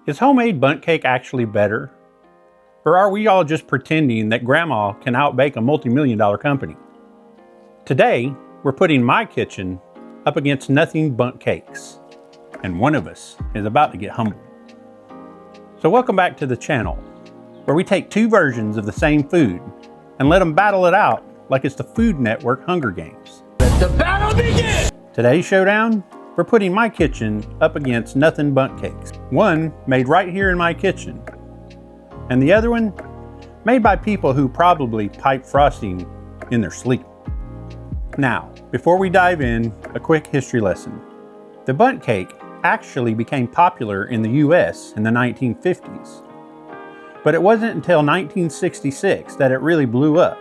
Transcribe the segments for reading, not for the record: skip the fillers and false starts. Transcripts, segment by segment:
Is homemade bundt cake actually better? Or are we all just pretending that grandma can outbake a multi-million-dollar company? Today, we're putting my kitchen up against Nothing Bundt Cakes, and one of us is about to get humbled. So welcome back to the channel, where we take two versions of the same food and let them battle it out like it's the Food Network Hunger Games. Let the battle begin! Today's showdown, we're putting my kitchen up against Nothing Bundt Cakes. One made right here in my kitchen, and the other one made by people who probably pipe frosting in their sleep. Now, before we dive in, a quick history lesson. The bundt cake actually became popular in the US in the 1950s. But it wasn't until 1966 that it really blew up,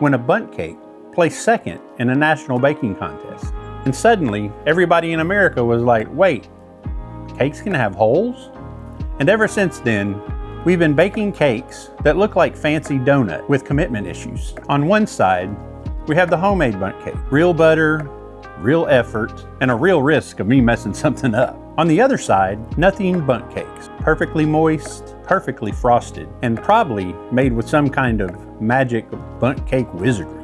when a bundt cake placed second in a national baking contest. And suddenly, everybody in America was like, wait, cakes can have holes? And ever since then, we've been baking cakes that look like fancy donut with commitment issues. On one side, we have the homemade bundt cake. Real butter, real effort, and a real risk of me messing something up. On the other side, Nothing Bundt Cakes. Perfectly moist, perfectly frosted, and probably made with some kind of magic bundt cake wizardry.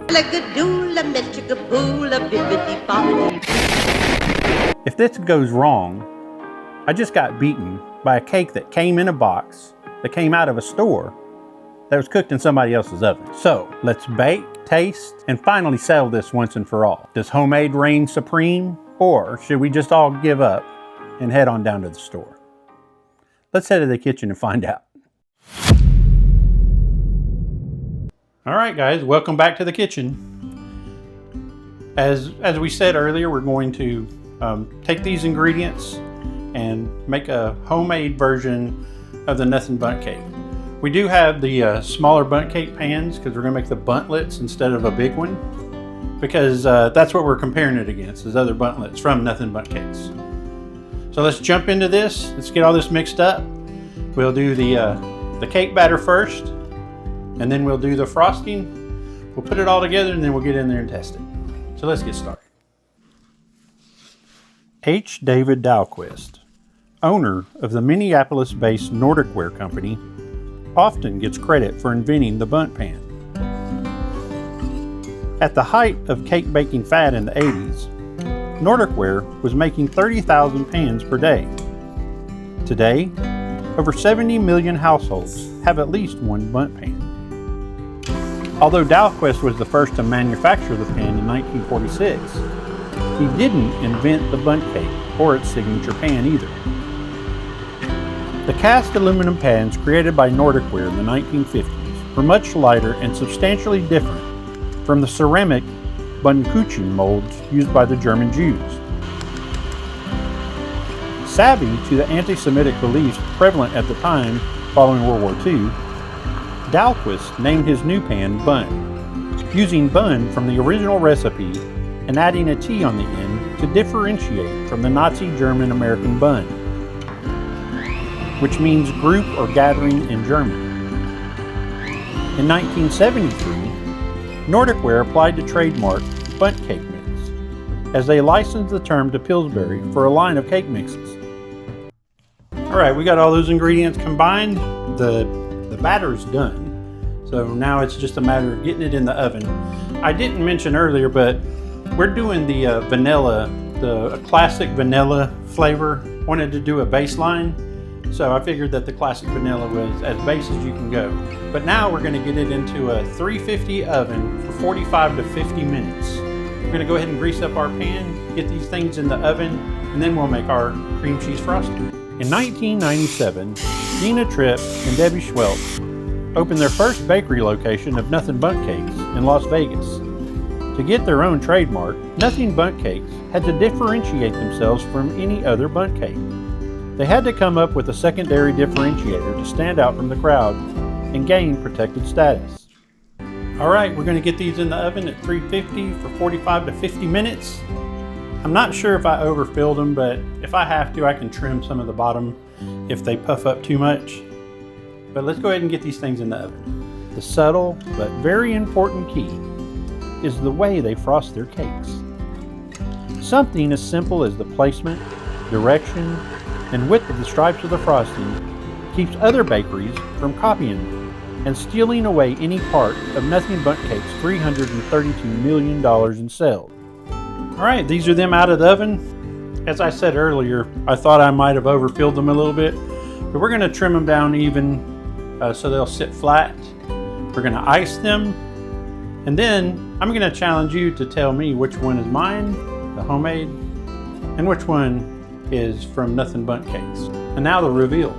If this goes wrong, I just got beaten by a cake that came in a box that came out of a store that was cooked in somebody else's oven. So let's bake, taste, and finally settle this once and for all. Does homemade reign supreme, or should we just all give up and head on down to the store? Let's head to the kitchen and find out. All right, guys, welcome back to the kitchen. As we said earlier, we're going to take these ingredients and make a homemade version of the Nothing Bundt Cake. We do have the smaller bundt cake pans because we're going to make the bundtlets instead of a big one, because that's what we're comparing it against, is other bundtlets from Nothing Bundt Cakes. So let's jump into this. Let's get all this mixed up. We'll do the cake batter first, and then we'll do the frosting. We'll put it all together, and then we'll get in there and test it. So let's get started. H. David Dahlquist, owner of the Minneapolis-based Nordic Ware Company, often gets credit for inventing the bundt pan. At the height of cake baking fad in the 80s, Nordic Ware was making 30,000 pans per day. Today, over 70 million households have at least one bundt pan. Although Dahlquist was the first to manufacture the pan in 1946, he didn't invent the bundt cake or its signature pan either. The cast aluminum pans created by Nordic Ware in the 1950s were much lighter and substantially different from the ceramic Cookin molds used by the German Jews. Savvy to the anti-Semitic beliefs prevalent at the time following World War II, Dahlquist named his new pan Bundt, using bun from the original recipe and adding a T on the end to differentiate from the Nazi German-American Bund, which means group or gathering in German. In 1973, Nordic Ware applied to trademark bundt cake mix, as they licensed the term to Pillsbury for a line of cake mixes. All right, we got all those ingredients combined. The batter is done, so now it's just a matter of getting it in the oven. I didn't mention earlier, but we're doing the vanilla, the classic vanilla flavor. Wanted to do a baseline, so I figured that the classic vanilla was as base as you can go. But now we're going to get it into a 350 oven for 45 to 50 minutes. We're going to go ahead and grease up our pan, get these things in the oven, and then we'll make our cream cheese frosting. In 1997, Gina Tripp and Debbie Schweltz opened their first bakery location of Nothing Bundt Cakes in Las Vegas. To get their own trademark, Nothing Bundt Cakes had to differentiate themselves from any other bundt cake. They had to come up with a secondary differentiator to stand out from the crowd and gain protected status. All right, we're going to get these in the oven at 350 for 45 to 50 minutes. I'm not sure if I overfilled them, but if I have to, I can trim some of the bottom if they puff up too much. But let's go ahead and get these things in the oven. The subtle but very important key is the way they frost their cakes. Something as simple as the placement, direction, and width of the stripes of the frosting keeps other bakeries from copying and stealing away any part of Nothing Bundt Cakes' $332 million in sales. All right, these are them out of the oven. As I said earlier, I thought I might have overfilled them a little bit, but we're gonna trim them down even so they'll sit flat. We're gonna ice them, and then I'm gonna challenge you to tell me which one is mine, the homemade, and which one is from Nothing Bundt Cakes. And now the reveal.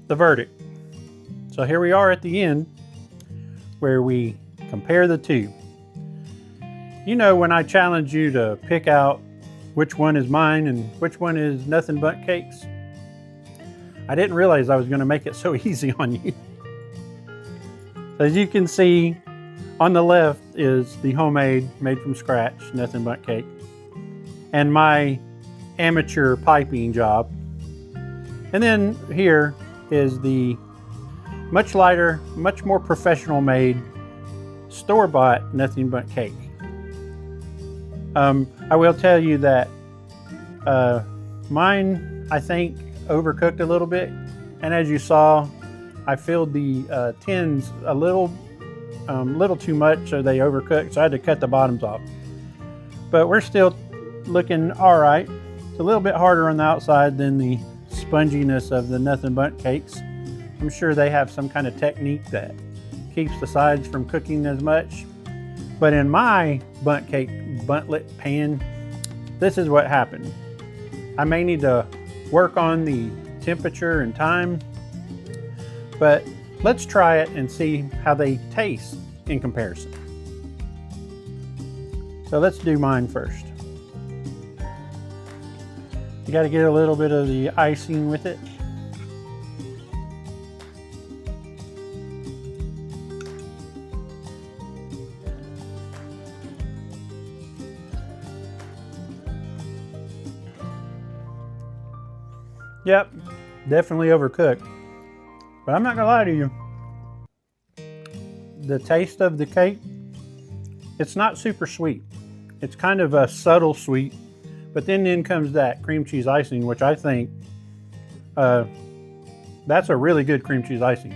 The verdict. So here we are at the end where we compare the two. You know, when I challenge you to pick out which one is mine and which one is Nothing Bundt Cakes, I didn't realize I was going to make it so easy on you. As you can see, on the left is the homemade, made from scratch, Nothing Bundt Cake, and my amateur piping job. And then here is the much lighter, much more professional made, store-bought Nothing Bundt Cake. I will tell you that mine, I think, overcooked a little bit. And as you saw, I filled the tins a little too much, so they overcooked, so I had to cut the bottoms off. But we're still looking all right. It's a little bit harder on the outside than the sponginess of the Nothing Bundt Cakes. I'm sure they have some kind of technique that keeps the sides from cooking as much. But in my bundt cake buntlet pan, this is what happened. I may need to work on the temperature and time, but let's try it and see how they taste in comparison. So let's do mine first. You got to get a little bit of the icing with it. Yep, definitely overcooked. But I'm not gonna lie to you. The taste of the cake, it's not super sweet. It's kind of a subtle sweet. But then in comes that cream cheese icing, which I think that's a really good cream cheese icing.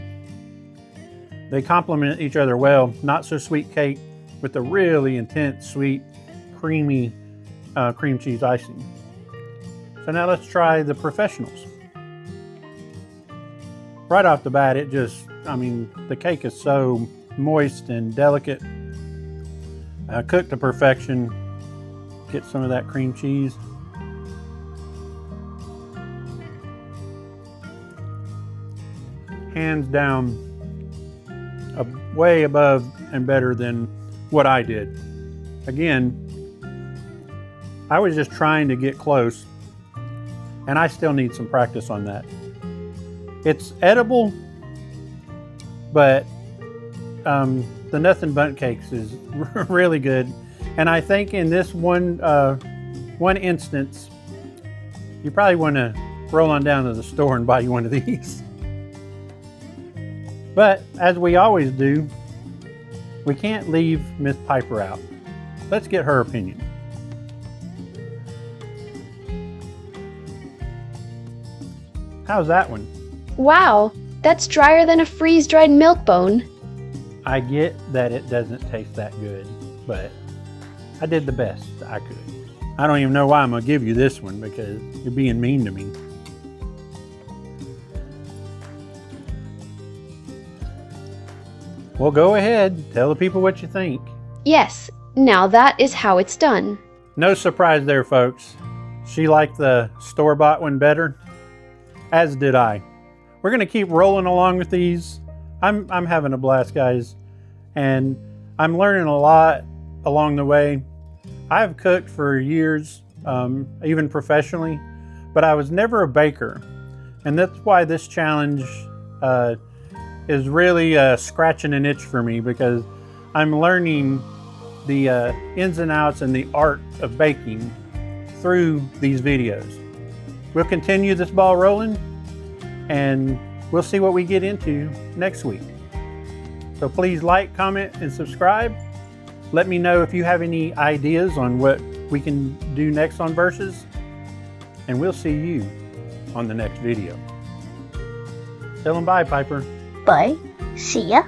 They complement each other well. Not so sweet cake with a really intense, sweet, creamy cream cheese icing. So now let's try the professionals. Right off the bat, it just, the cake is so moist and delicate. Cooked to perfection. Get some of that cream cheese. Hands down, way above and better than what I did. Again, I was just trying to get close, and I still need some practice on that. It's edible, but the Nothing Bundt Cakes is really good. And I think in this one instance, you probably want to roll on down to the store and buy you one of these. But as we always do, we can't leave Miss Piper out. Let's get her opinion. How's that one? Wow, that's drier than a freeze-dried milk bone. I get that it doesn't taste that good, but I did the best I could. I don't even know why I'm gonna give you this one because you're being mean to me. Well, go ahead, tell the people what you think. Yes, now that is how it's done. No surprise there, folks. She liked the store-bought one better, as did I. We're gonna keep rolling along with these. I'm having a blast, guys, and I'm learning a lot along the way. I've cooked for years, even professionally, but I was never a baker. And that's why this challenge is really scratching an itch for me, because I'm learning the ins and outs and the art of baking through these videos. We'll continue this ball rolling, and we'll see what we get into next week. So please like, comment, and subscribe. Let me know if you have any ideas on what we can do next on Versus, and we'll see you on the next video. Tell them bye, Piper. Bye. See ya.